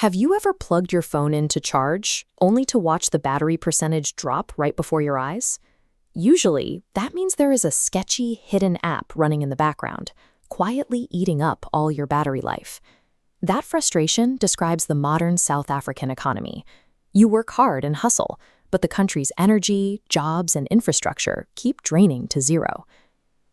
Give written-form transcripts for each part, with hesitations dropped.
Have you ever plugged your phone in to charge, only to watch the battery percentage drop right before your eyes? Usually, that means there is a sketchy, hidden app running in the background, quietly eating up all your battery life. That frustration describes the modern South African economy. You work hard and hustle, but the country's energy, jobs, and infrastructure keep draining to zero.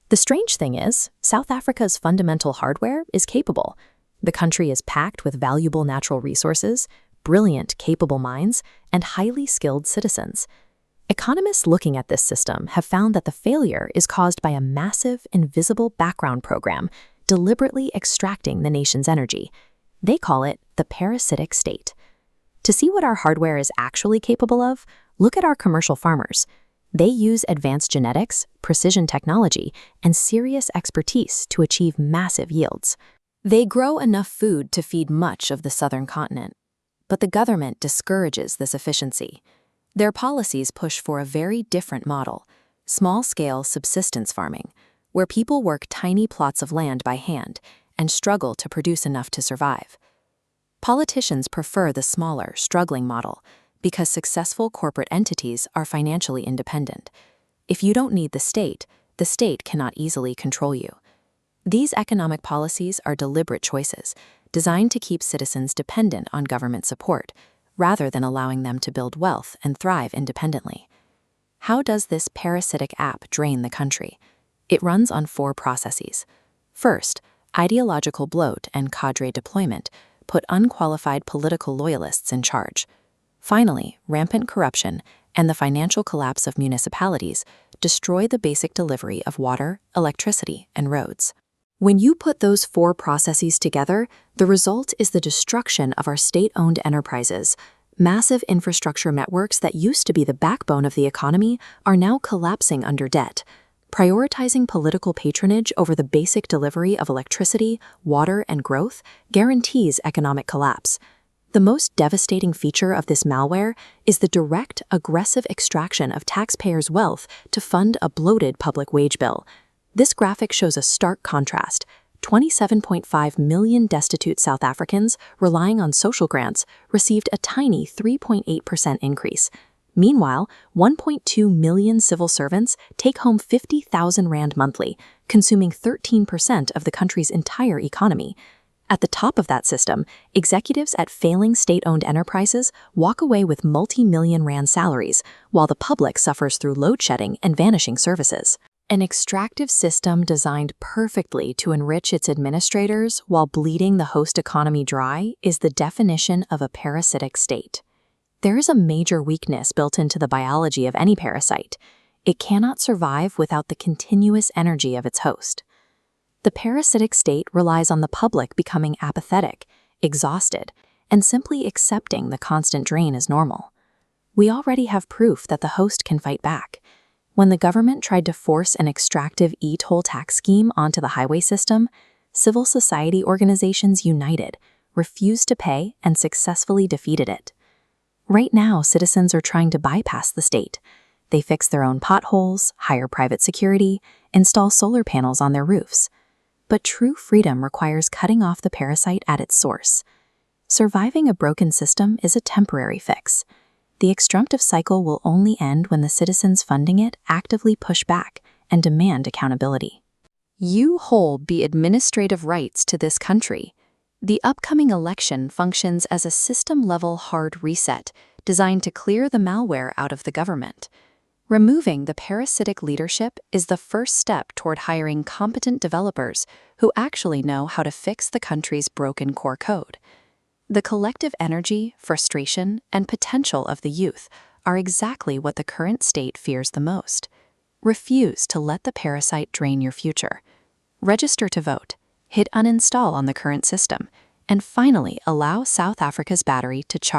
The strange thing is, South Africa's fundamental hardware is capable. The country is packed with valuable natural resources, brilliant, capable minds, and highly skilled citizens. Economists looking at this system have found that the failure is caused by a massive, invisible background program deliberately extracting the nation's energy. They call it the parasitic state. To see what our hardware is actually capable of, look at our commercial farmers. They use advanced genetics, precision technology, and serious expertise to achieve massive yields. They grow enough food to feed much of the southern continent. But the government discourages this efficiency. Their policies push for a very different model, small-scale subsistence farming, where people work tiny plots of land by hand and struggle to produce enough to survive. Politicians prefer the smaller, struggling model because successful corporate entities are financially independent. If you don't need the state cannot easily control you. These economic policies are deliberate choices, designed to keep citizens dependent on government support, rather than allowing them to build wealth and thrive independently. How does this parasitic app drain the country? It runs on 4 processes. First, ideological bloat and cadre deployment put unqualified political loyalists in charge. Finally, rampant corruption and the financial collapse of municipalities destroy the basic delivery of water, electricity, and roads. When you put those 4 processes together, the result is the destruction of our state-owned enterprises. Massive infrastructure networks that used to be the backbone of the economy are now collapsing under debt. Prioritizing political patronage over the basic delivery of electricity, water, and growth guarantees economic collapse. The most devastating feature of this malware is the direct, aggressive extraction of taxpayers' wealth to fund a bloated public wage bill. This graphic shows a stark contrast. 27.5 million destitute South Africans relying on social grants received a tiny 3.8% increase. Meanwhile, 1.2 million civil servants take home 50,000 rand monthly, consuming 13% of the country's entire economy. At the top of that system, executives at failing state-owned enterprises walk away with multi-million rand salaries, while the public suffers through load shedding and vanishing services. An extractive system designed perfectly to enrich its administrators while bleeding the host economy dry is the definition of a parasitic state. There is a major weakness built into the biology of any parasite. It cannot survive without the continuous energy of its host. The parasitic state relies on the public becoming apathetic, exhausted, and simply accepting the constant drain as normal. We already have proof that the host can fight back. When the government tried to force an extractive e-toll tax scheme onto the highway system, civil society organizations united, refused to pay, and successfully defeated it. Right now, citizens are trying to bypass the state. They fix their own potholes, hire private security, install solar panels on their roofs. But true freedom requires cutting off the parasite at its source. Surviving a broken system is a temporary fix. The extractive cycle will only end when the citizens funding it actively push back and demand accountability. You hold the administrative rights to this country. The upcoming election functions as a system-level hard reset designed to clear the malware out of the government. Removing the parasitic leadership is the first step toward hiring competent developers who actually know how to fix the country's broken core code. The collective energy, frustration, and potential of the youth are exactly what the current state fears the most. Refuse to let the parasite drain your future. Register to vote, hit uninstall on the current system, and finally allow South Africa's battery to charge.